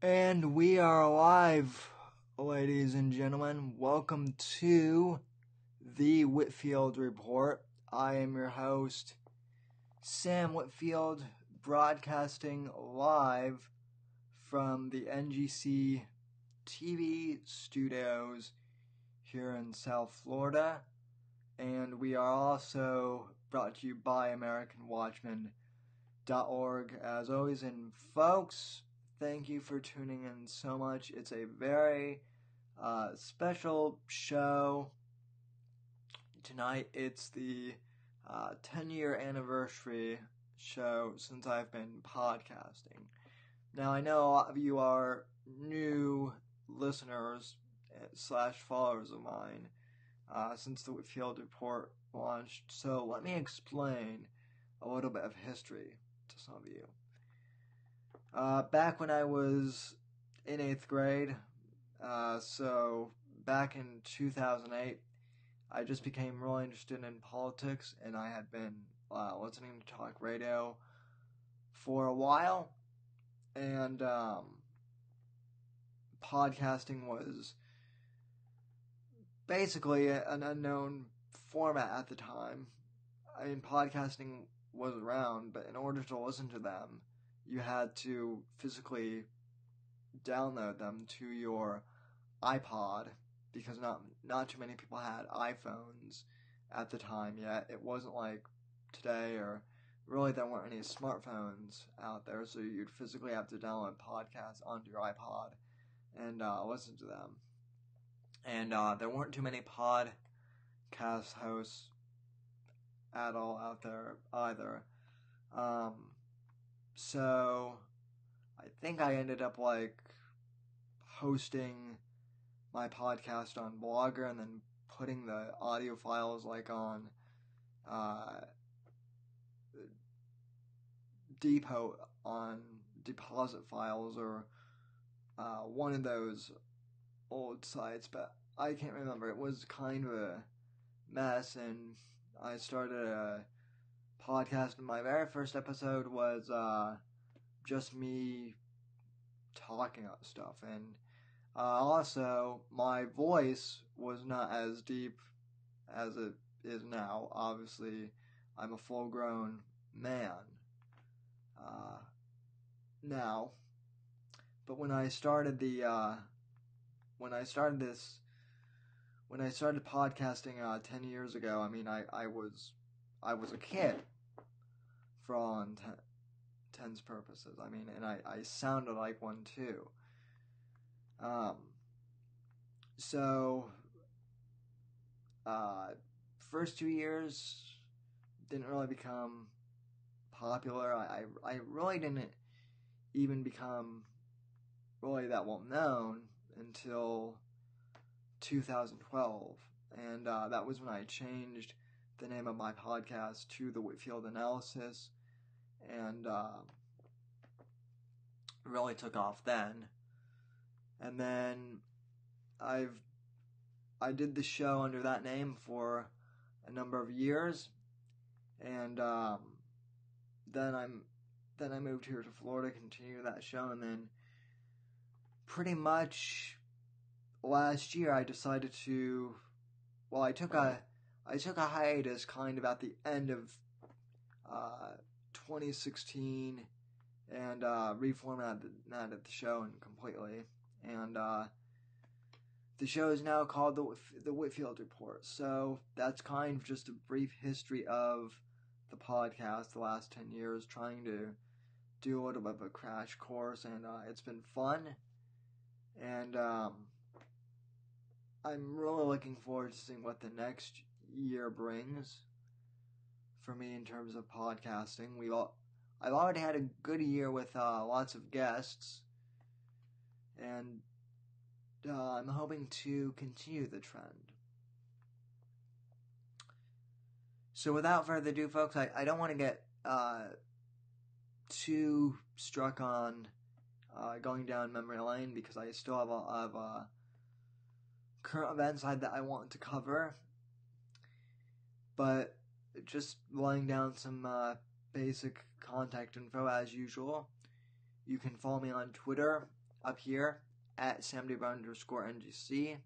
And we are live, ladies and gentlemen. Welcome to the Whitfield Report. I am your host, Sam Whitfield, broadcasting live from the NGC TV studios here in South Florida. And we are also brought to you by AmericanWatchmen.org. As always, and folks, thank you for tuning in so much. It's a very special show tonight. It's the 10-year anniversary show since I've been podcasting. Now, I know a lot of you are new listeners / followers of mine since the Whitfield Report launched. So let me explain a little bit of history to some of you. Back when I was in 8th grade, so back in 2008, I just became really interested in politics, and I had been listening to talk radio for a while, and podcasting was basically an unknown format at the time. I mean, podcasting was around, but in order to listen to them, you had to physically download them to your iPod, because not too many people had iPhones at the time yet. It wasn't like today, or really there weren't any smartphones out there, so you'd physically have to download podcasts onto your iPod and listen to them. And there weren't too many podcast hosts at all out there either. So I think I ended up hosting my podcast on Blogger and then putting the audio files on Depot, on deposit files, or one of those old sites, but I can't remember. It was kind of a mess, and I started a podcast, and my very first episode was just me talking about stuff, and also my voice was not as deep as it is now. Obviously, I'm a full-grown man now, but when I started podcasting 10 years ago, I mean, I was a kid for all intents purposes. I mean, and I sounded like one too. So first 2 years didn't really become popular. I really didn't even become really that well known until 2012, and that was when I changed the name of my podcast to the Whitfield Analysis, and really took off then. And then I did the show under that name for a number of years, and then I moved here to Florida to continue that show, and then pretty much last year I decided to, I took a hiatus kind of at the end of 2016, and reformatted the show completely, and the show is now called the Whitfield Report. So that's kind of just a brief history of the podcast the last 10 years, trying to do a little bit of a crash course, and it's been fun, and I'm really looking forward to seeing what the next year brings for me in terms of podcasting. I've already had a good year with lots of guests, and I'm hoping to continue the trend. So without further ado, folks, I don't want to get too struck on going down memory lane, because I still have a lot of current events that I want to cover, but just laying down some basic contact info as usual. You can follow me on Twitter up here at @SamDaver_NGC,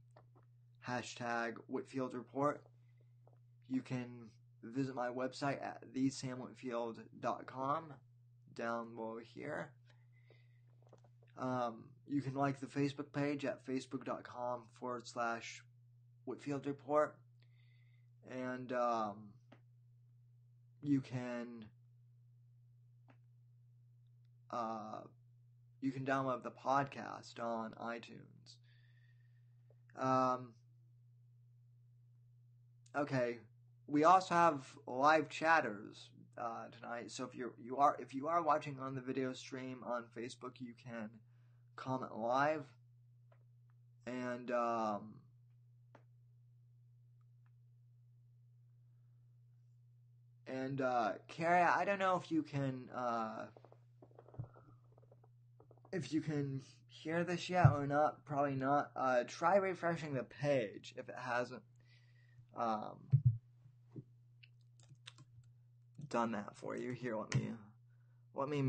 #Whitfield Report. You can visit my website at thesamwhitfield.com down below here. You can like the Facebook page at facebook.com/Whitfield Report. And you can download the podcast on iTunes. Okay, we also have live chatters tonight. So if you are watching on the video stream on Facebook, you can comment live. And Carrie, I don't know if you can hear this yet or not. Probably not. Try refreshing the page if it hasn't done that for you. Here, let me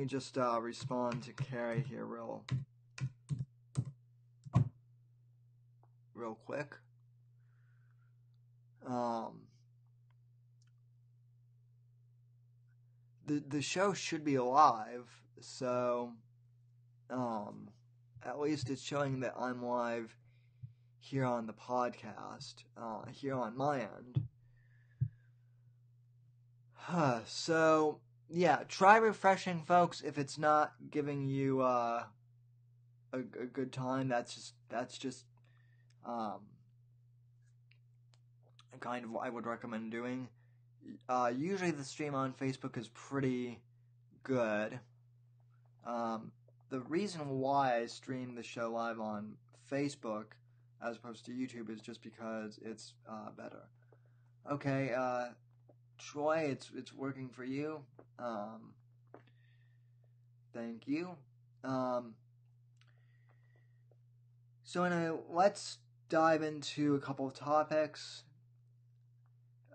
just respond to Carrie here real quick. The show should be live, so at least it's showing that I'm live here on the podcast, here on my end. So yeah, try refreshing, folks. If it's not giving you a good time, that's just kind of what I would recommend doing. Usually the stream on Facebook is pretty good. The reason why I stream the show live on Facebook as opposed to YouTube is just because it's better. Okay, Troy, it's working for you. Thank you. So anyway, let's dive into a couple of topics.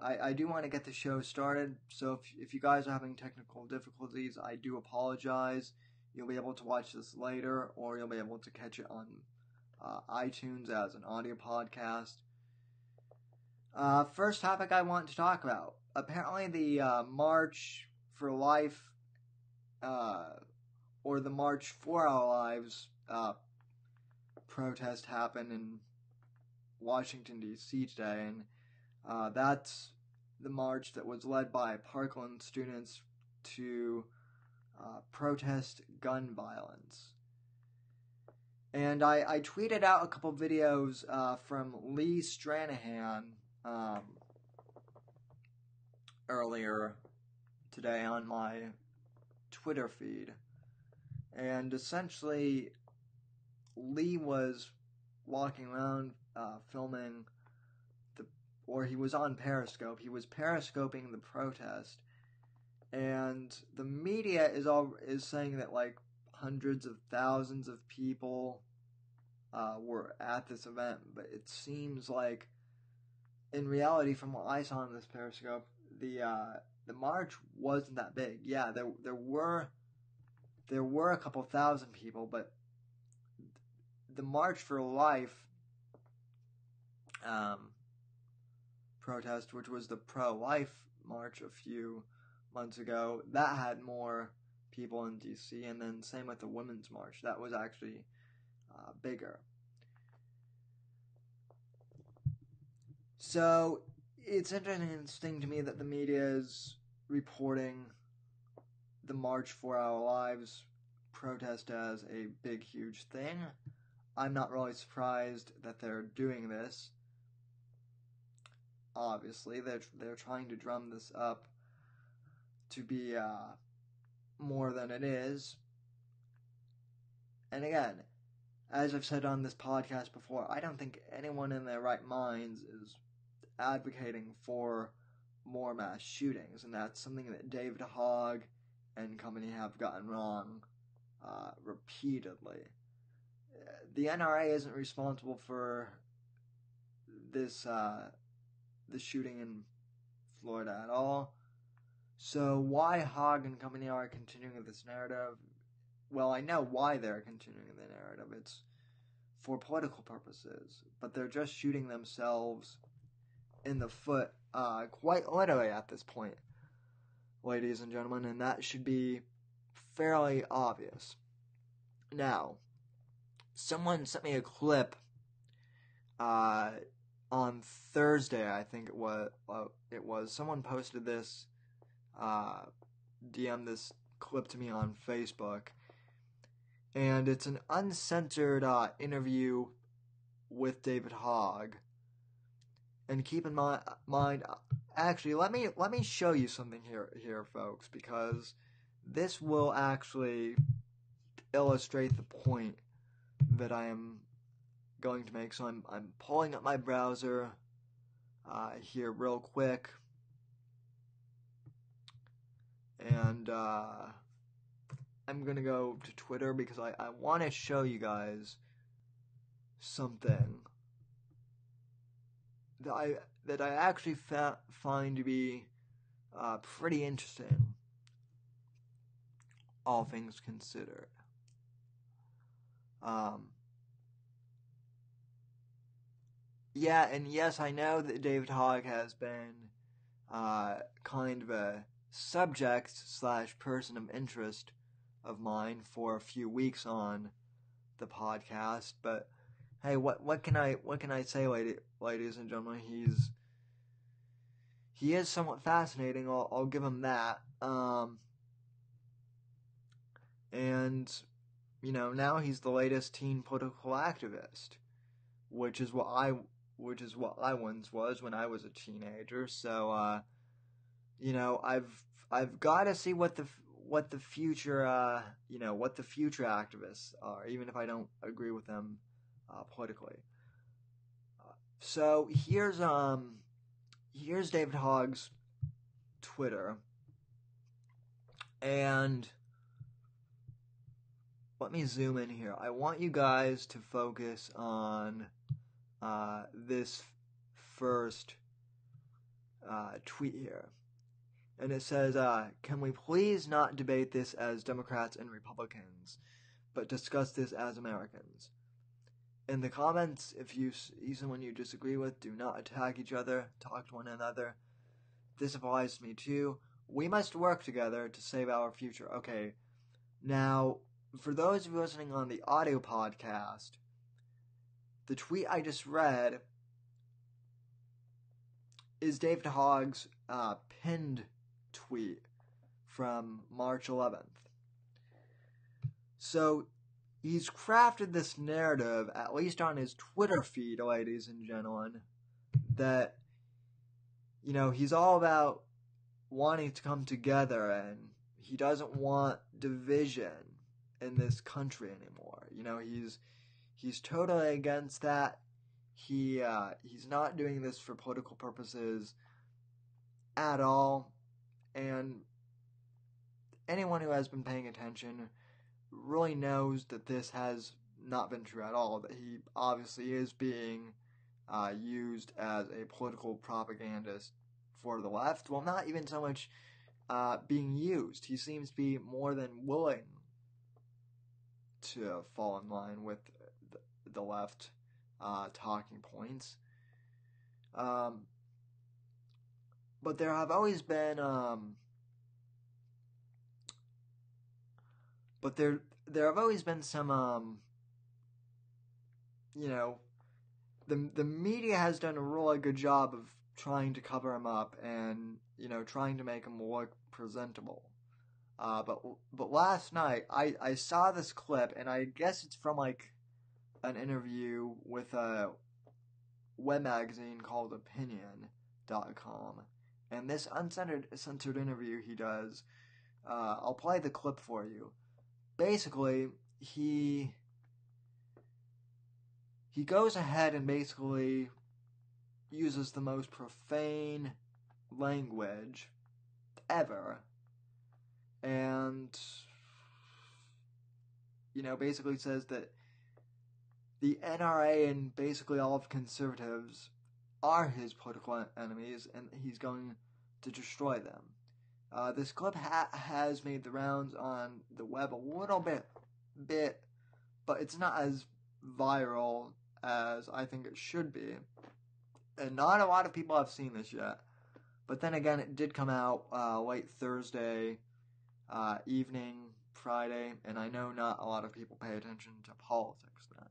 I do want to get the show started, so if you guys are having technical difficulties, I do apologize. You'll be able to watch this later, or you'll be able to catch it on iTunes as an audio podcast. First topic I want to talk about. Apparently the March for Life, or the March for Our Lives protest happened in Washington, D.C. today, and that's the march that was led by Parkland students to protest gun violence. And I tweeted out a couple videos from Lee Stranahan earlier today on my Twitter feed. And essentially, Lee was walking around filming or he was on Periscope. He was periscoping the protest, and the media is saying that like hundreds of thousands of people were at this event, but it seems like in reality, from what I saw in this Periscope, the march wasn't that big. Yeah, there were a couple thousand people, but the March for Life protest, which was the pro-life march a few months ago, that had more people in DC, and then same with the Women's March. That was actually bigger. So it's interesting to me that the media is reporting the March for Our Lives protest as a big, huge thing. I'm not really surprised that they're doing this. Obviously, they're trying to drum this up to be more than it is. And again, as I've said on this podcast before, I don't think anyone in their right minds is advocating for more mass shootings, and that's something that David Hogg and company have gotten wrong repeatedly. The NRA isn't responsible for this the shooting in Florida at all. So why Hogg and company are continuing this narrative? Well, I know why they're continuing the narrative. It's for political purposes, but they're just shooting themselves in the foot, quite literally at this point, ladies and gentlemen, and that should be fairly obvious. Now, someone sent me a clip on Thursday, I think it was. Someone posted this, DM this clip to me on Facebook, and it's an uncensored interview with David Hogg. And keep in mind, actually, let me show you something here, folks, because this will actually illustrate the point that I am going to make. So I'm pulling up my browser here real quick, and I'm gonna go to Twitter because I want to show you guys something that I actually find to be pretty interesting, all things considered. Yeah, and yes, I know that David Hogg has been kind of a subject/person of interest of mine for a few weeks on the podcast, but hey, what can I say, ladies and gentlemen? He is somewhat fascinating. I'll give him that. And now he's the latest teen political activist, which is what I once was when I was a teenager. So I've got to see what the future what the future activists are, even if I don't agree with them politically. So here's David Hogg's Twitter, and let me zoom in here. I want you guys to focus on this first tweet here. And it says, can we please not debate this as Democrats and Republicans, but discuss this as Americans? In the comments, if you see someone you disagree with, do not attack each other, talk to one another. This applies to me too. We must work together to save our future. Okay, now, for those of you listening on the audio podcast, the tweet I just read is David Hogg's pinned tweet from March 11th. So he's crafted this narrative, at least on his Twitter feed, ladies and gentlemen, that he's all about wanting to come together, and he doesn't want division in this country anymore. He's totally against that. He's not doing this for political purposes at all. And anyone who has been paying attention really knows that this has not been true at all, that he obviously is being used as a political propagandist for the left. Well, not even so much being used. He seems to be more than willing to fall in line with the left talking points. But there have always been there have always been some the media has done a really good job of trying to cover him up and trying to make him look presentable. But last night I saw this clip, and I guess it's from an interview with a web magazine called Opinion.com. And this censored interview he does, I'll play the clip for you. Basically, he goes ahead and basically uses the most profane language ever, and basically says that the NRA and basically all of conservatives are his political enemies, and he's going to destroy them. This clip has made the rounds on the web a little bit, but it's not as viral as I think it should be. And not a lot of people have seen this yet. But then again, it did come out late Thursday evening, Friday, and I know not a lot of people pay attention to politics then.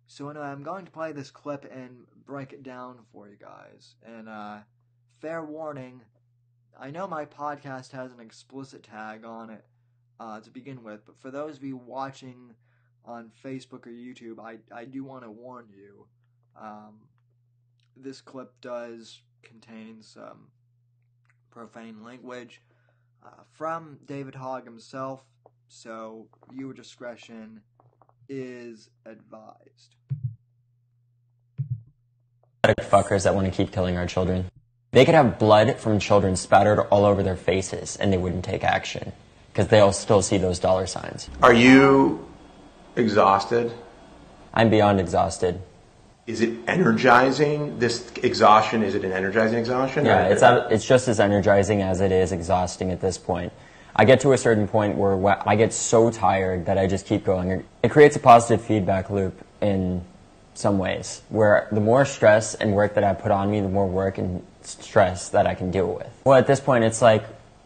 So anyway, I'm going to play this clip and break it down for you guys. And fair warning, I know my podcast has an explicit tag on it to begin with, but for those of you watching on Facebook or YouTube, I do want to warn you. This clip does contain some profane language from David Hogg himself, so viewer discretion is advised. Fuckers that want to keep killing our children. They could have blood from children spattered all over their faces and they wouldn't take action because they'll still see those dollar signs. Are you exhausted? I'm beyond exhausted. Is it energizing, this exhaustion? Is it an energizing exhaustion? Yeah, it's just as energizing as it is exhausting at this point. I get to a certain point where I get so tired that I just keep going. It creates a positive feedback loop in some ways, where the more stress and work that I put on me, the more work and stress that I can deal with. Well, at this point, it's like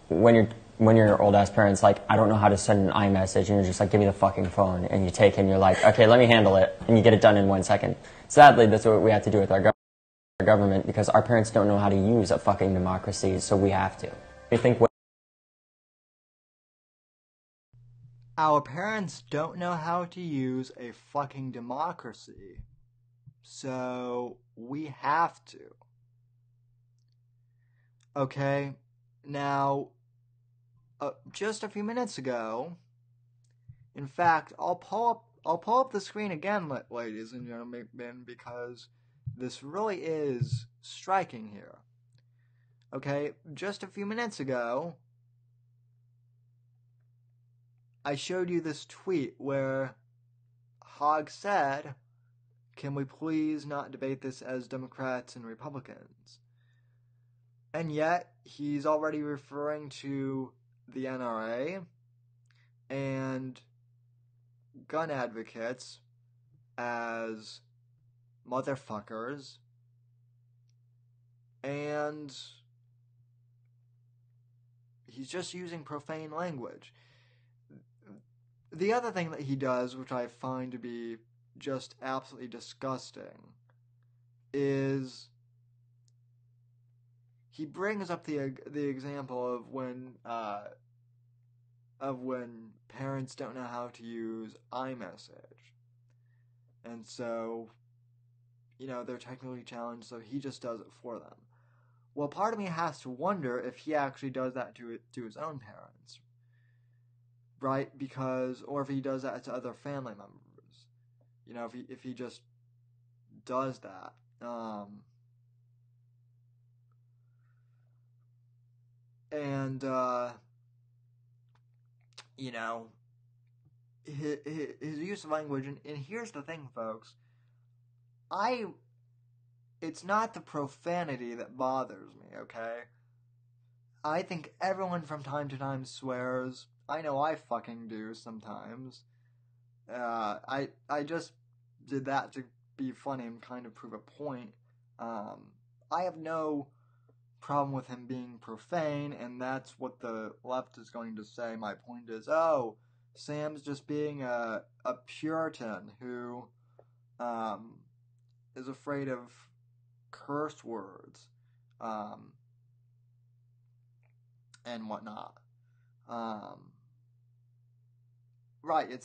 when your old-ass parents, like, I don't know how to send an iMessage, and you're just like, give me the fucking phone, and you take it, and you're like, okay, let me handle it, and you get it done in 1 second. Sadly, that's what we have to do with our government, because our parents don't know how to use a fucking democracy, so we have to. You think Our parents don't know how to use a fucking democracy, so we have to. Okay, now, just a few minutes ago, in fact, I'll pull up the screen again, ladies and gentlemen, because this really is striking here. Okay, just a few minutes ago, I showed you this tweet where Hogg said, "Can we please not debate this as Democrats and Republicans?" And yet, he's already referring to the NRA and gun advocates as motherfuckers, and he's just using profane language. The other thing that he does, which I find to be just absolutely disgusting, is he brings up the example of when parents don't know how to use iMessage, and so, they're technically challenged, so he just does it for them. Well, part of me has to wonder if he actually does that to his own parents, right? Or if he does that to other family members. If he just does that. His use of language, and here's the thing, folks. It's not the profanity that bothers me, okay? I think everyone from time to time swears. I know I fucking do sometimes. I just did that to be funny and kind of prove a point. I have no problem with him being profane, and that's what the left is going to say. My point is, Sam's just being a Puritan who is afraid of curse words and whatnot. Right,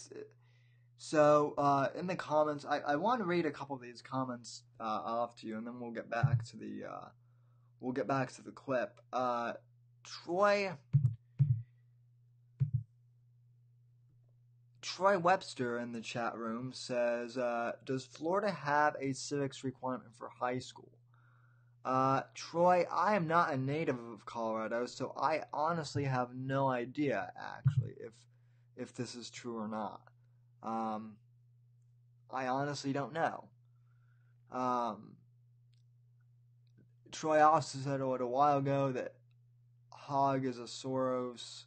so in the comments, I want to read a couple of these comments off to you, and then we'll get back to the clip. Troy Webster in the chat room says, does Florida have a civics requirement for high school? Troy, I am not a native of Colorado, so I honestly have no idea, actually, if this is true or not. I honestly don't know. Troy also said a little while ago that Hogg is a Soros,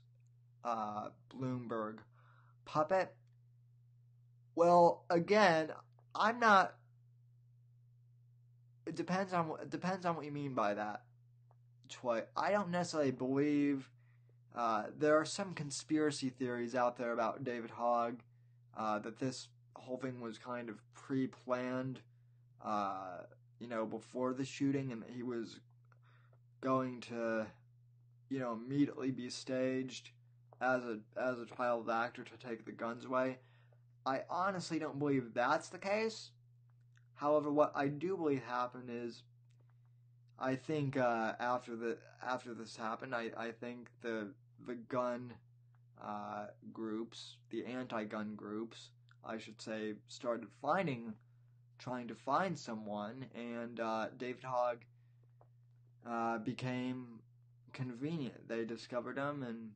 Bloomberg puppet. Well, again, I'm not. It depends on what you mean by that, Troy. I don't necessarily believe. There are some conspiracy theories out there about David Hogg, that this whole thing was kind of pre-planned, before the shooting, and that he was going to, immediately be staged as a child actor to take the guns away. I honestly don't believe that's the case. However, what I do believe happened is, I think after this happened, I think the gun groups, the anti-gun groups, I should say, started trying to find someone, and David Hogg became convenient. They discovered him and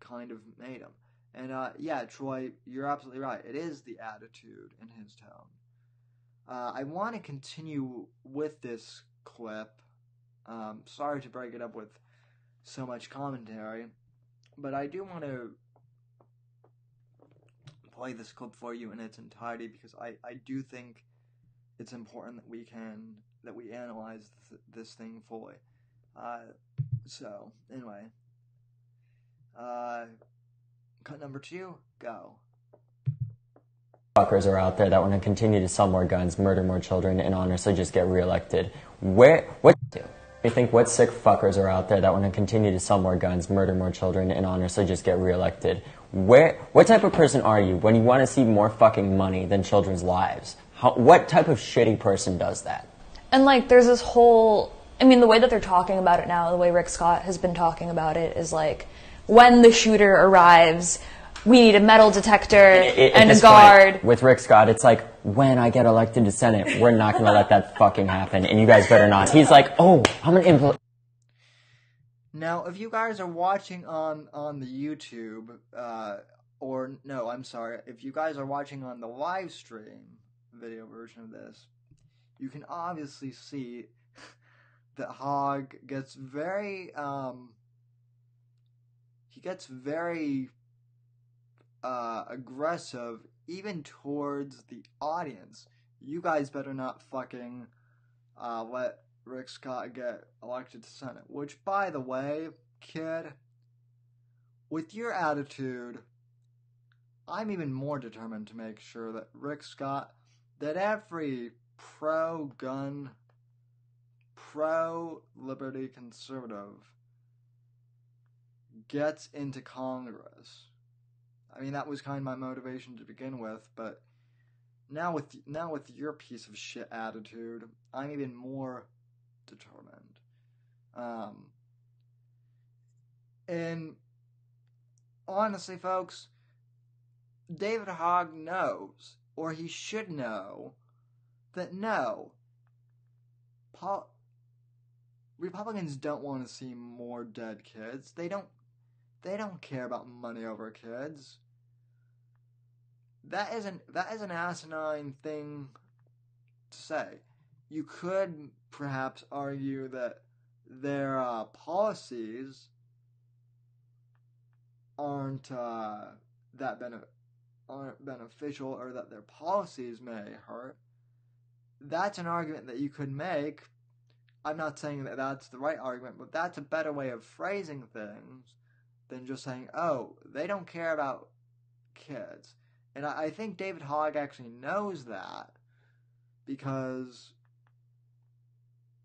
kind of made him. And yeah, Troy, you're absolutely right. It is the attitude in his tone. I want to continue with this clip. Sorry to break it up with so much commentary, but I do want to play this clip for you in its entirety, because I do think it's important that we analyze this thing fully. So anyway, cut number 2, go. Fuckers are out there that want to continue to sell more guns, murder more children, and honestly just get reelected. What do you think? What sick fuckers are out there that want to continue to sell more guns, murder more children, and honestly just get reelected? What type of person are you when you want to see more fucking money than children's lives? What type of shitty person does that? And like, there's this whole, I mean, the way that they're talking about it now, the way Rick Scott has been talking about it, is like, when the shooter arrives, we need a metal detector and a guard. Point, with Rick Scott, it's like, when I get elected to Senate, we're not going to let that fucking happen, and you guys better not. He's like, oh, I'm going to implement. Now, if you guys are watching on the YouTube, if you guys are watching on the live stream video version of this, you can obviously see that Hogg gets very, aggressive, even towards the audience. You guys better not fucking let Rick Scott get elected to Senate. Which, by the way, kid, with your attitude, I'm even more determined to make sure that Rick Scott, that every pro-gun, pro-liberty conservative gets into Congress. I mean, that was kind of my motivation to begin with, but now with your piece of shit attitude, I'm even more determined. And honestly, folks, David Hogg knows, or he should know, that no, Republicans don't want to see more dead kids. They don't care about money over kids. That is an asinine thing to say. You could perhaps argue that their policies aren't beneficial, or that their policies may hurt. That's an argument that you could make. I'm not saying that that's the right argument, but that's a better way of phrasing things than just saying, oh, they don't care about kids. And I think David Hogg actually knows that, because,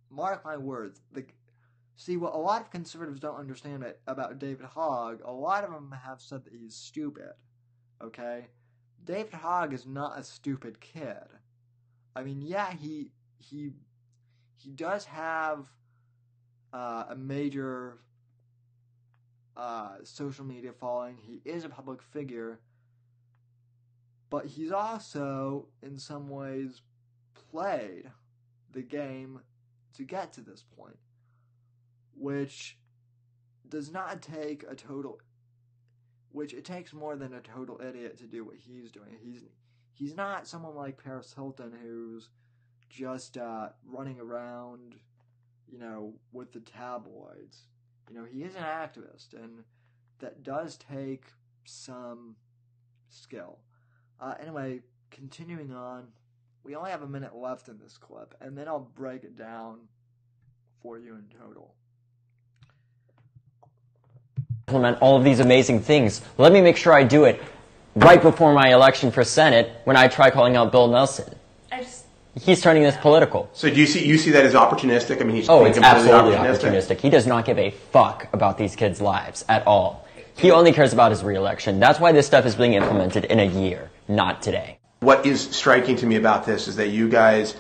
mark my words, see, what a lot of conservatives don't understand about David Hogg, a lot of them have said that he's stupid, okay? David Hogg is not a stupid kid. I mean, yeah, he does have a major social media following. He is a public figure. But he's also, in some ways, played the game to get to this point, which does not take it takes more than a total idiot to do what he's doing. He's not someone like Paris Hilton, who's just running around, with the tabloids. he is an activist, and that does take some skill. Anyway, continuing on, we only have a minute left in this clip, and then I'll break it down for you in total. Implement all of these amazing things. Let me make sure I do it right before my election for Senate when I try calling out Bill Nelson. He's turning this political. So do you see that as opportunistic? I mean, he's it's completely absolutely opportunistic. He does not give a fuck about these kids' lives at all. He only cares about his reelection. That's why this stuff is being implemented in a year, not today. What is striking to me about this is that you guys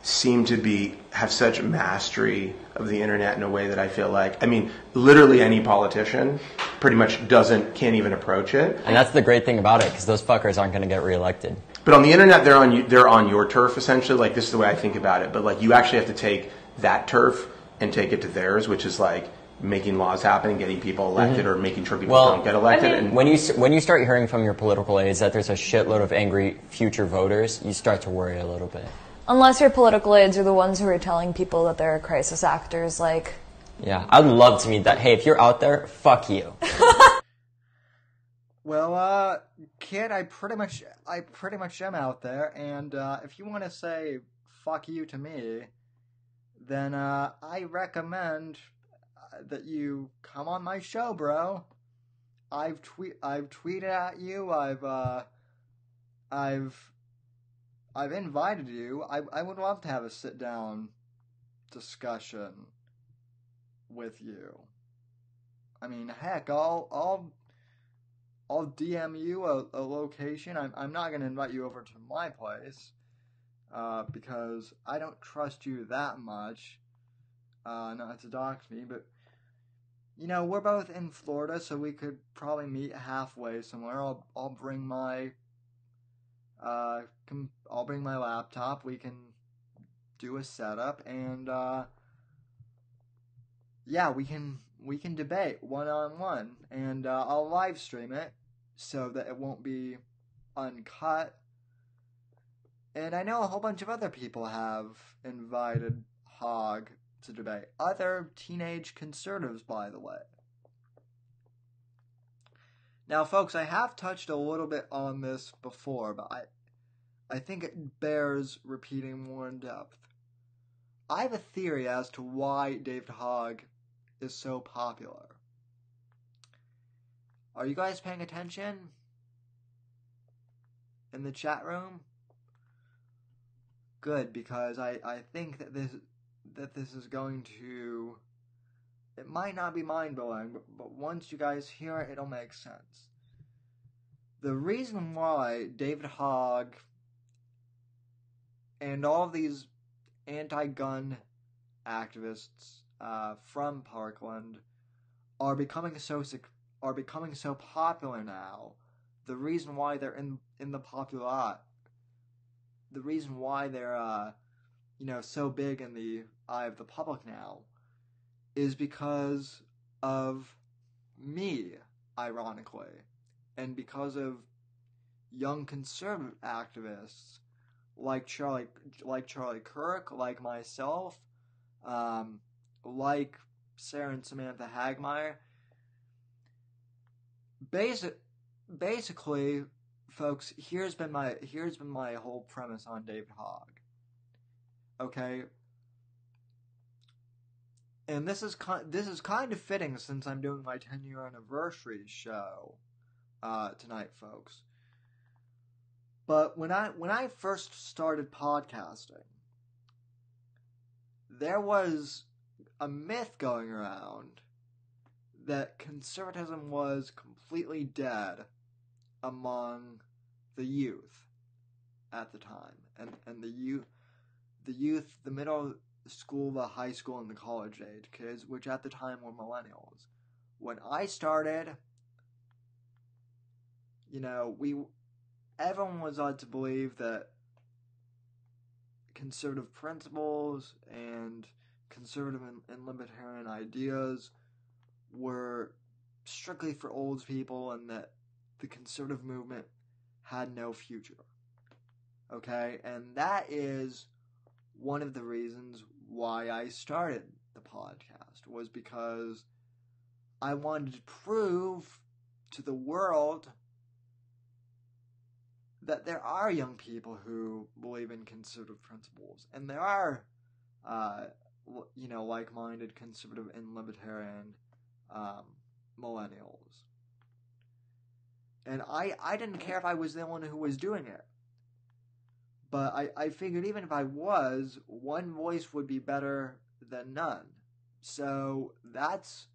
seem to have such mastery of the internet in a way that I feel like, I mean, literally any politician pretty much can't even approach it. And that's the great thing about it, because those fuckers aren't going to get reelected. But on the internet, they're on your turf, essentially. Like, this is the way I think about it. But, like, you actually have to take that turf and take it to theirs, which is, like, making laws happen and getting people elected or making sure people don't get elected. I mean, when you start hearing from your political aides that there's a shitload of angry future voters, you start to worry a little bit. Unless your political aides are the ones who are telling people that they're crisis actors, like... Yeah, I'd love to meet that. Hey, if you're out there, fuck you. Well, kid, I pretty much am out there, and if you want to say fuck you to me, then I recommend that you come on my show, bro. I've tweeted at you. I've invited you. I would love to have a sit down discussion with you. I mean, heck, I'll DM you a location. I'm not going to invite you over to my place because I don't trust you that much. Not to dox me, but we're both in Florida, so we could probably meet halfway somewhere. I'll bring my laptop. We can do a setup, and we can debate one-on-one, and I'll live stream it so that it won't be uncut. And I know a whole bunch of other people have invited Hogg to debate. Other teenage conservatives, by the way. Now, folks, I have touched a little bit on this before, but I think it bears repeating more in depth. I have a theory as to why David Hogg is so popular. Are you guys paying attention in the chat room? Good, because I think that this is going to... It might not be mind-blowing, but once you guys hear it, it'll make sense. The reason why David Hogg and all of these anti-gun activists from Parkland are becoming so popular now, the reason why they're in the popular, the reason why they're so big in the eye of the public now, is because of me, ironically, and because of young conservative activists like Charlie Kirk, like myself, like Sarah and Samantha Hagmeyer. Basically, folks, here's been my whole premise on David Hogg. Okay. And this is kind of fitting since I'm doing my 10-year anniversary show tonight, folks. But when I first started podcasting, there was a myth going around that conservatism was completely dead among the youth at the time, and the youth, the middle school, the high school, and the college age kids, which at the time were millennials. When I started, everyone was led to believe that conservative principles and conservative and libertarian ideas were strictly for old people, and that the conservative movement had no future. Okay? And that is one of the reasons why I started the podcast, was because I wanted to prove to the world that there are young people who believe in conservative principles, and there are, like-minded conservative and libertarian millennials. And I didn't care if I was the one who was doing it. But I figured even if I was, one voice would be better than none. So that's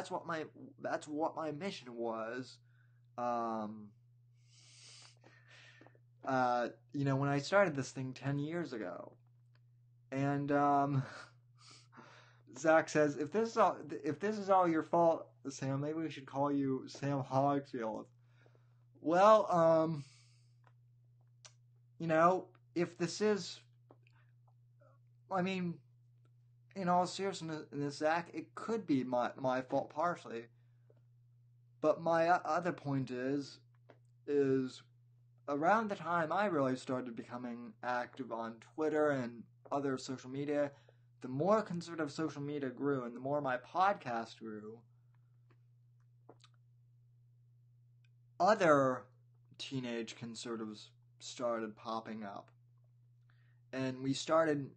what my mission was. When I started this thing 10 years ago. And Zach says, if this is all your fault, Sam, maybe we should call you Sam Hogfield. Well, if this is, in all seriousness, Zach, it could be my fault partially. But my other point is around the time I really started becoming active on Twitter and other social media, the more conservative social media grew and the more my podcast grew, other teenage conservatives started popping up. And we started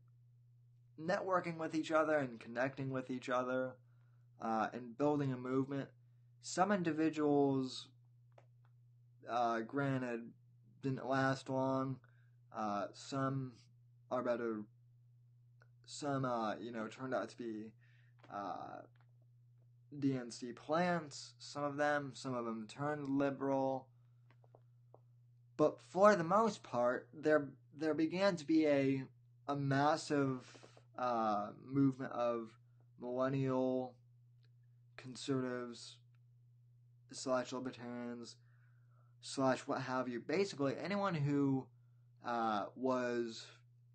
networking with each other and connecting with each other and building a movement. Some individuals, granted, didn't last long. Some are better. Some, turned out to be DNC plants, some of them turned liberal. But for the most part, there began to be a massive movement of millennial conservatives / libertarians / what have you. Basically, anyone who was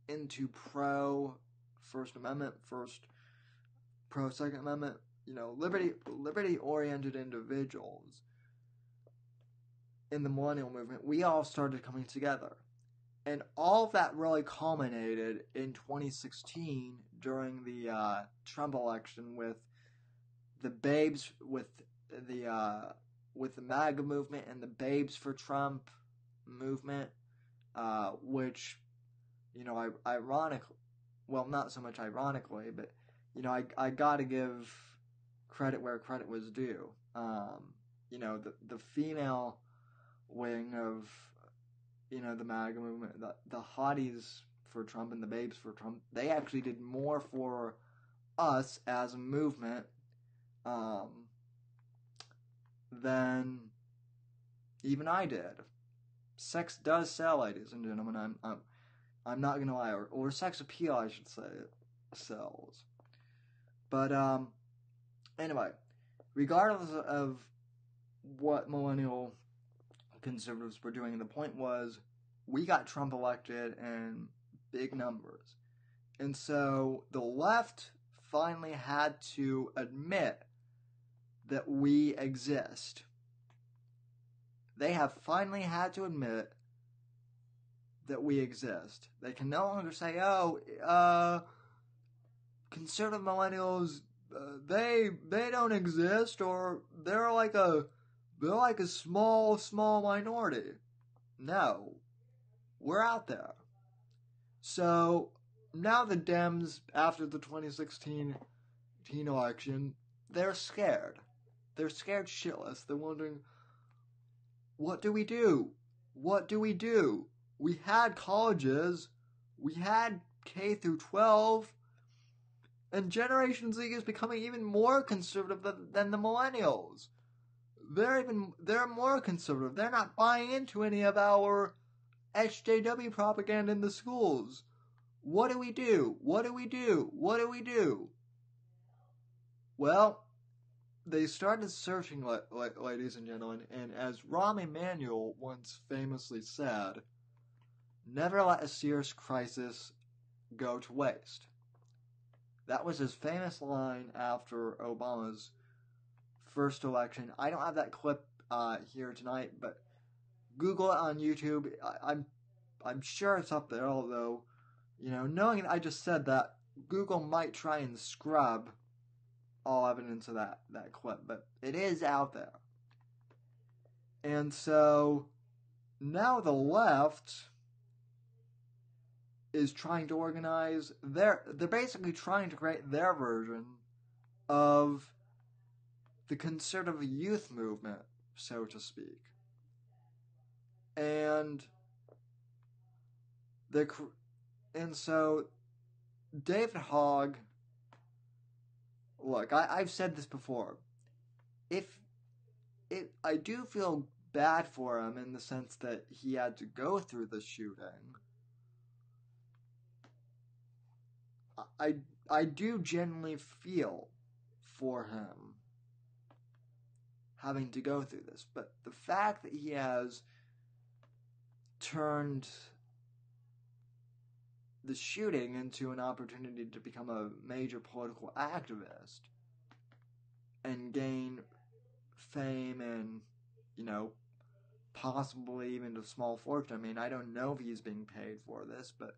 into pro First Amendment, pro Second Amendment, liberty-oriented individuals in the millennial movement, we all started coming together. And all of that really culminated in 2016 during the Trump election with the Babes, with the MAGA movement and the Babes for Trump movement, which, ironically, well, not so much ironically, but, I gotta give credit where credit was due. The female wing of, the MAGA movement, the hotties for Trump and the babes for Trump, they actually did more for us as a movement than even I did. Sex does sell, ladies and gentlemen. I'm not gonna lie, or sex appeal, I should say, sells. But anyway, regardless of what millennial conservatives were doing, the point was we got Trump elected in big numbers, and so the left finally had to admit that we exist. They have finally had to admit that we exist. They can no longer say, conservative millennials, they don't exist, or they're like a small minority. No. We're out there. So, now the Dems, after the 2016 election, they're scared. They're scared shitless. They're wondering, what do we do? What do we do? We had colleges. We had K through 12. And Generation Z is becoming even more conservative than the millennials. They're more conservative. They're not buying into any of our SJW propaganda in the schools. What do we do? What do we do? What do we do? Well, they started searching, ladies and gentlemen, and as Rahm Emanuel once famously said, never let a serious crisis go to waste. That was his famous line after Obama's first election. I don't have that clip here tonight, but Google it on YouTube. I'm sure it's up there, although, knowing that I just said that, Google might try and scrub all evidence of that clip, but it is out there. And so now the left is trying to organize they're basically trying to create their version of the conservative youth movement, so to speak. And so David Hogg, look, I've said this before. I do feel bad for him in the sense that he had to go through the shooting. I do genuinely feel for him having to go through this, but the fact that he has turned the shooting into an opportunity to become a major political activist and gain fame and, possibly even a small fortune. I mean, I don't know if he's being paid for this, but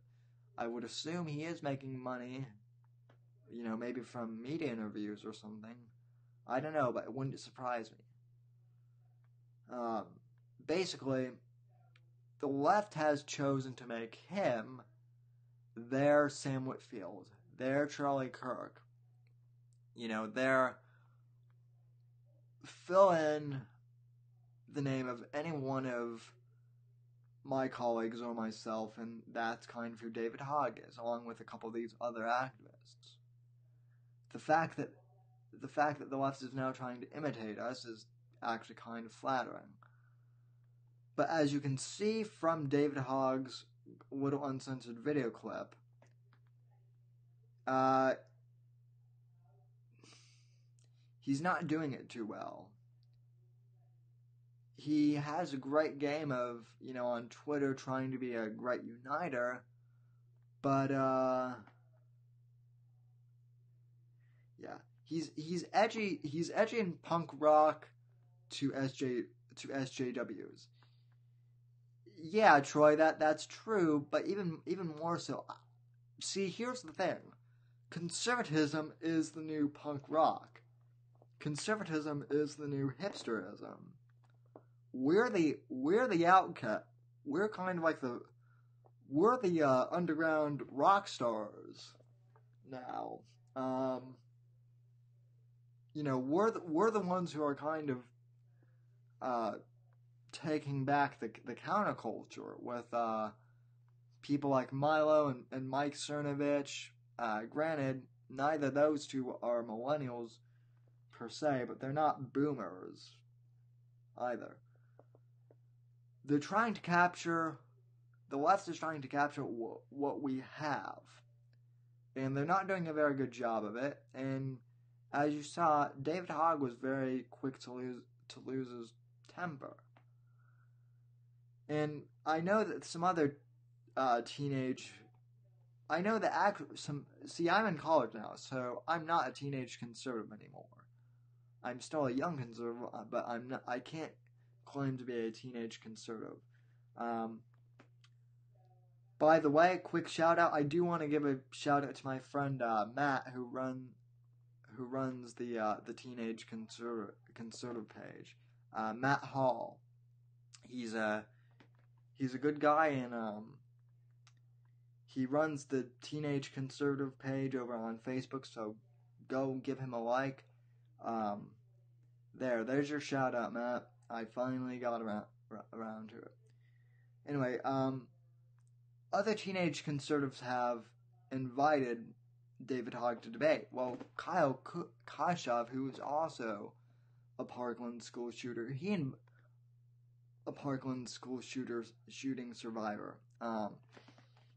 I would assume he is making money, maybe from media interviews or something. I don't know, but it wouldn't surprise me. Basically, the left has chosen to make him their Sam Whitfield, their Charlie Kirk. Their fill in the name of any one of my colleagues or myself, and that's kind of who David Hogg is, along with a couple of these other activists. The fact that the left is now trying to imitate us is actually kind of flattering. But as you can see from David Hogg's little uncensored video clip, he's not doing it too well. He has a great game of, on Twitter trying to be a great uniter, but, yeah. He's edgy in punk rock to SJWs. Yeah, Troy, that's true, but even more so. See, here's the thing. Conservatism is the new punk rock. Conservatism is the new hipsterism. We're the outcast. We're kind of like we're the underground rock stars now. We're the ones who are kind of taking back the counterculture with people like Milo and Mike Cernovich. Granted, neither of those two are millennials per se, but they're not boomers either. The left is trying to capture what we have, and they're not doing a very good job of it. And as you saw, David Hogg was very quick to lose his temper. And I know that some other teenage... I know that See, I'm in college now, so I'm not a teenage conservative anymore. I'm still a young conservative, but I can't claim to be a teenage conservative. By the way, quick shout out. I do want to give a shout out to my friend Matt, who runs the teenage conservative page. Matt Hall. He's a good guy, and he runs the teenage conservative page over on Facebook. So go give him a like. There's your shout out, Matt. I finally got around to it. Anyway, other teenage conservatives have invited David Hogg to debate. Well, Kyle Kashav, who is also a Parkland school shooter, a Parkland school shooting survivor.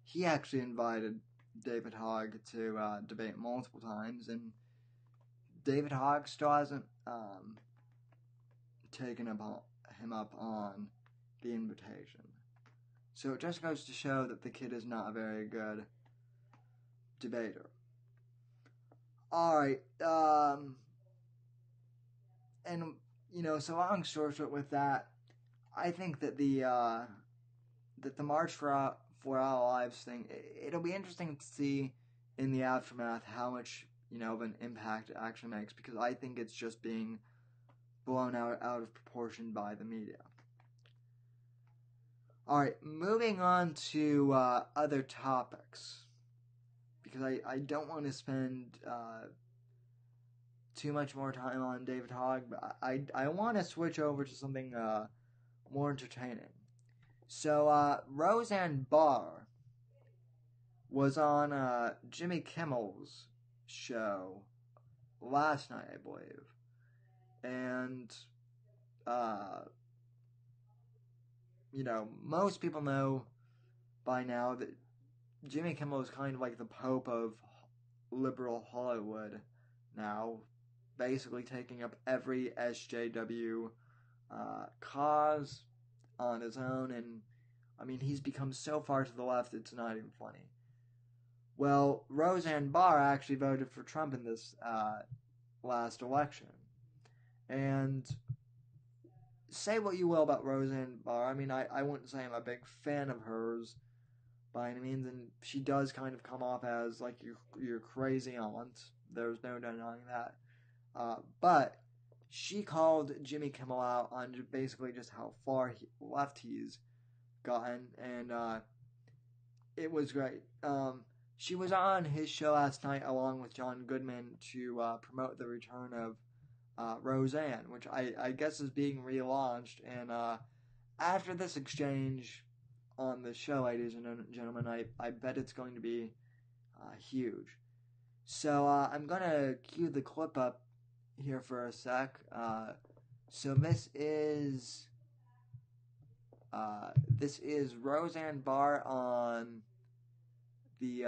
He actually invited David Hogg to debate multiple times, and David Hogg still hasn't taken him up on the invitation. So it just goes to show that the kid is not a very good debater. Alright, and, so long story short with that, I think that the March for Our Lives thing, it'll be interesting to see in the aftermath how much, of an impact it actually makes, because I think it's just being blown out of proportion by the media. Alright, moving on to other topics, because I don't want to spend too much more time on David Hogg, but I want to switch over to something more entertaining. So, Roseanne Barr was on Jimmy Kimmel's show last night, I believe. And, most people know by now that Jimmy Kimmel is kind of like the Pope of liberal Hollywood now, basically taking up every SJW cause on his own, and he's become so far to the left it's not even funny. Well, Roseanne Barr actually voted for Trump in this last election. And say what you will about Roseanne Barr, I wouldn't say I'm a big fan of hers by any means, and she does kind of come off as like your crazy aunt. There's no denying that. But she called Jimmy Kimmel out on basically just how far left he's gotten, and it was great. She was on his show last night along with John Goodman to promote the return of Roseanne, which I guess is being relaunched. And after this exchange on the show, ladies and gentlemen, I bet it's going to be huge. So I'm going to cue the clip up here for a sec. So this is Roseanne Barr on the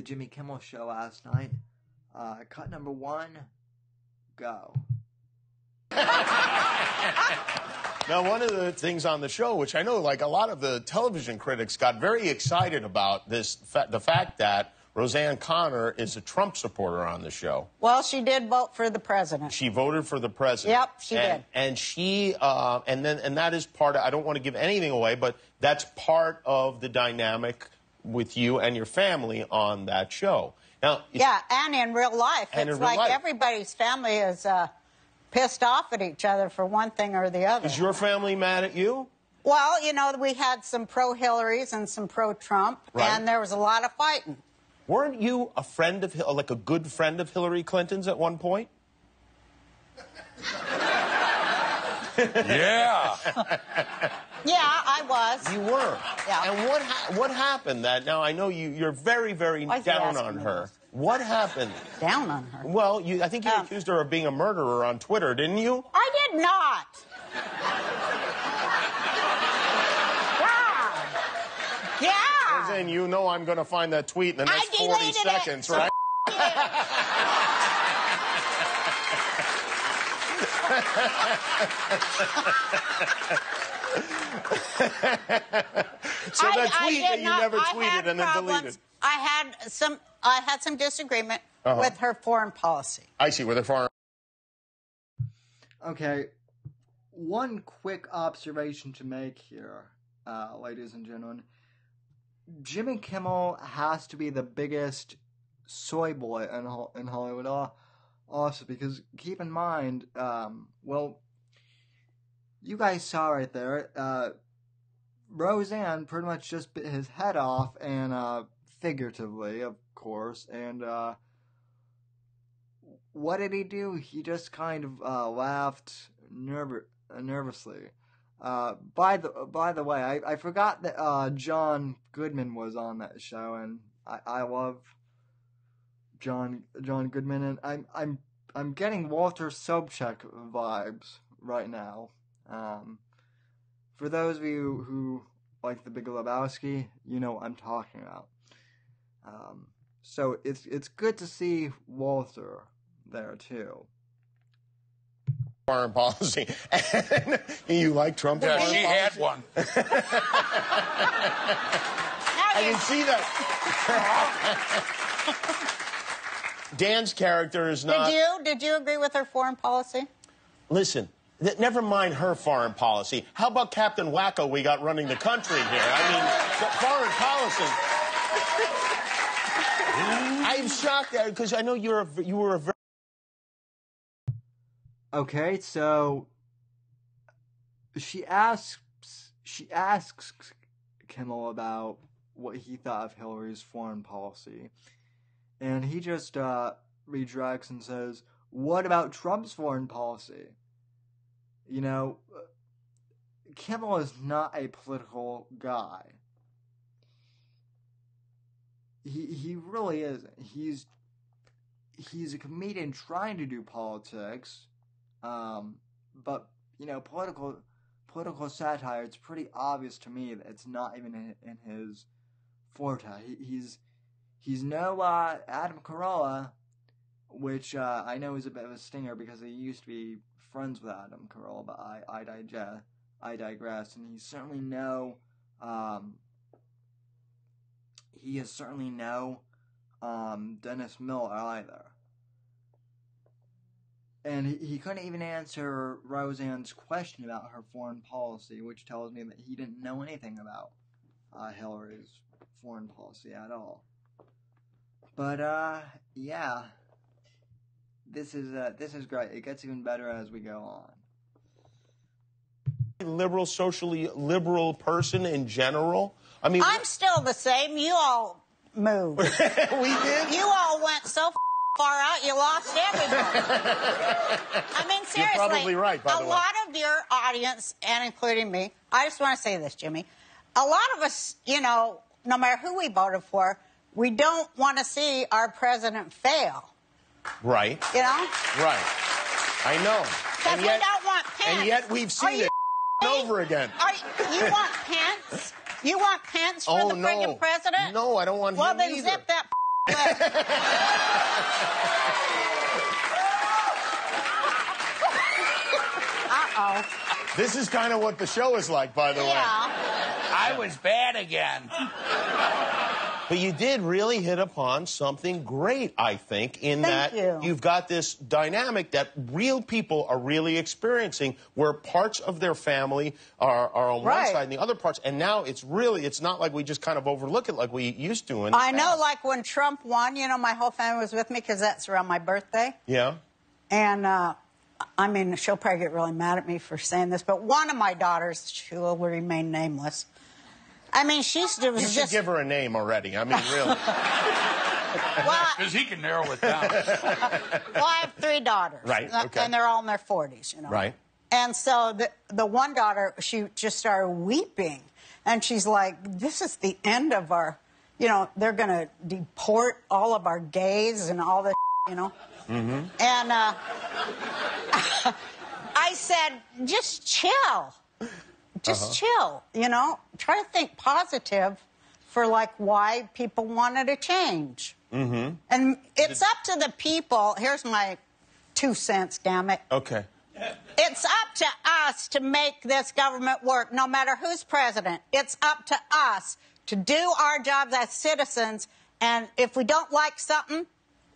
Jimmy Kimmel show last night. Cut number 1, go. Now, one of the things on the show, which I know like a lot of the television critics got very excited about, the fact that Roseanne Connor is a Trump supporter on the show. Well, she did vote for the president. She voted for the president. Yep, she did. And she, and that is part of, I don't want to give anything away, but that's part of the dynamic with you and your family on that show. Now, yeah, and in real life. It's like everybody's family is pissed off at each other for one thing or the other. Is your family mad at you? Well, we had some pro-Hillarys and some pro-Trump, right, and there was a lot of fighting. Weren't you a friend of, like a good friend of Hillary Clinton's at one point? Yeah. Yeah, I was. You were. Yeah. And what happened that, now I know you're very, very down on her. What happened? Down on her? Well, I think you accused her of being a murderer on Twitter, didn't you? I did not. Yeah. As in, you know I'm going to find that tweet in the next 40 seconds, right? So that tweet that you never tweeted and then deleted. I had some disagreement with her foreign policy. I see, with her foreign. Okay, one quick observation to make here, ladies and gentlemen. Jimmy Kimmel has to be the biggest soy boy in Hollywood also, because keep in mind, you guys saw right there, Roseanne pretty much just bit his head off, and figuratively, of course, and what did he do? He just kind of laughed nervously. By the way, I forgot that John Goodman was on that show, and I love John Goodman, and I'm getting Walter Sobchak vibes right now. For those of you who like The Big Lebowski, you know what I'm talking about. So it's good to see Walter there too. Foreign policy. You like Trump? Yeah, she had one. I can see that. Dan's character is not. Did you agree with her foreign policy? Listen, never mind her foreign policy. How about Captain Wacko we got running the country here? I mean, foreign policy. I'm shocked because I know you were a very... Okay, so she asks Kimmel about what he thought of Hillary's foreign policy, and he just redirects and says, "What about Trump's foreign policy?" You know, Kimmel is not a political guy. He really isn't. He's a comedian trying to do politics, but you know, political satire. It's pretty obvious to me that it's not even in his forte. He's no Adam Carolla, which I know is a bit of a stinger because he used to be friends with Adam Carolla, but I digress. And he's certainly no Dennis Miller either. And he couldn't even answer Roseanne's question about her foreign policy, which tells me that he didn't know anything about Hillary's foreign policy at all. But yeah, this is great. It gets even better as we go on. Liberal, socially liberal person in general. I mean, I'm still the same. You all moved. We did. You all went so far out, you lost everybody. I mean, seriously. You're probably right, by the way. A lot of your audience, and including me, I just want to say this, Jimmy. A lot of us, you know, no matter who we voted for, we don't want to see our president fail. Right. You know? Right. I know. Because we don't want Pence. And yet we've seen it over again. You want Pence? You want Pence for the friggin' president? No, I don't want him either. Well, then zip that list. Uh-oh. This is kind of what the show is like, by the way. I was bad again. But you did really hit upon something great, I think, in that you've got this dynamic that real people are really experiencing, where parts of their family are on one side and the other parts, and now it's not like we just kind of overlook it like we used to. I know, like when Trump won, you know, my whole family was with me because that's around my birthday. Yeah. And, I mean, she'll probably get really mad at me for saying this, but one of my daughters, she will remain nameless. I mean, you should give her a name already. I mean, really. Because he can narrow it down. Well, I have 3 daughters. Right, okay. And they're all in their 40s, you know. Right. And so the one daughter, she just started weeping. And she's like, this is the end of our, you know, they're going to deport all of our gays and all this, you know. Mm-hmm. And I said, just chill. Just chill, you know. Try to think positive for, like, why people wanted to change. Mm-hmm. And it's up to the people. Here's my 2 cents, damn it. Okay. It's up to us to make this government work, no matter who's president. It's up to us to do our jobs as citizens. And if we don't like something,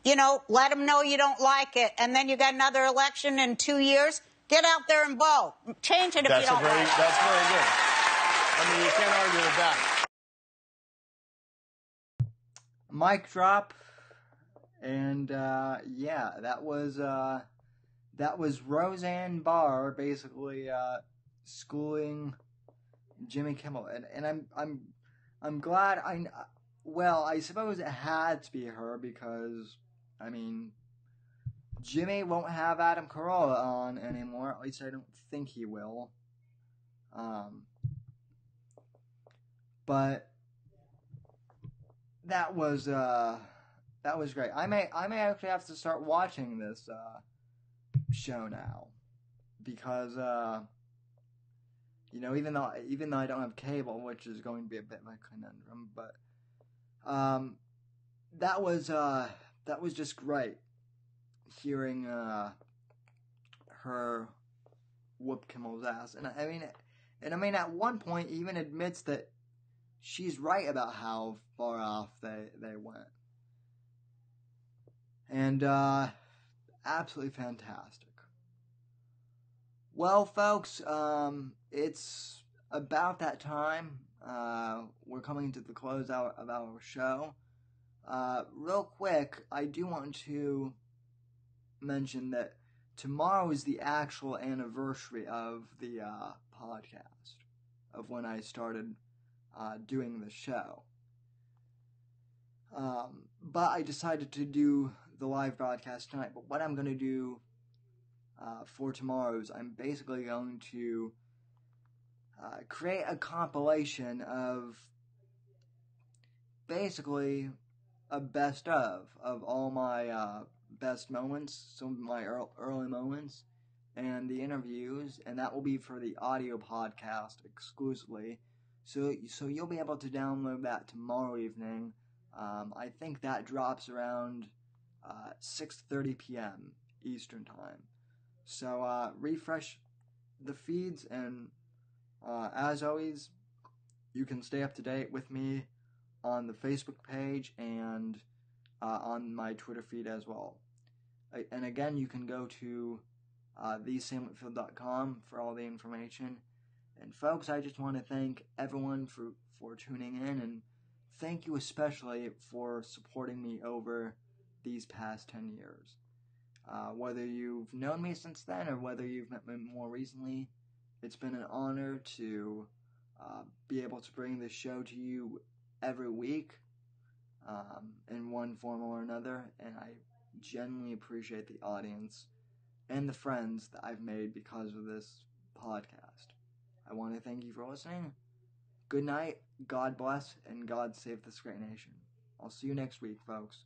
you know, let them know you don't like it. And then you got another election in 2 years. Get out there and vote. Change it if you don't like it. That's very good. I mean, you can't argue with that. Mic drop. And, yeah, that was Roseanne Barr basically schooling Jimmy Kimmel. And I'm glad I suppose it had to be her because, I mean, Jimmy won't have Adam Carolla on anymore. At least I don't think he will. But that was great. I may actually have to start watching this show now because you know, even though I don't have cable, which is going to be a bit of a conundrum, but that was just great. Hearing her whoop Kimmel's ass, and I mean, at one point, he even admits that she's right about how far off they went, and absolutely fantastic. Well, folks, it's about that time. We're coming to the close out of our show. Real quick, I do want to mention that tomorrow is the actual anniversary of the podcast, of when I started doing the show. But I decided to do the live broadcast tonight. But what I'm going to do for tomorrow's, I'm basically going to create a compilation of basically a best of all my best moments, some of my early moments, and the interviews, and that will be for the audio podcast exclusively. So you'll be able to download that tomorrow evening. I think that drops around 6:30 p.m. Eastern Time. So refresh the feeds, and as always, you can stay up to date with me on the Facebook page and on my Twitter feed as well. And again, you can go to thesamwhitfield.com for all the information. And folks, I just want to thank everyone for tuning in, and thank you especially for supporting me over these past 10 years. Whether you've known me since then or whether you've met me more recently, it's been an honor to be able to bring this show to you every week in one form or another, and I genuinely appreciate the audience and the friends that I've made because of this podcast. I want to thank you for listening. Good night, God bless, and God save this great nation. I'll see you next week, folks.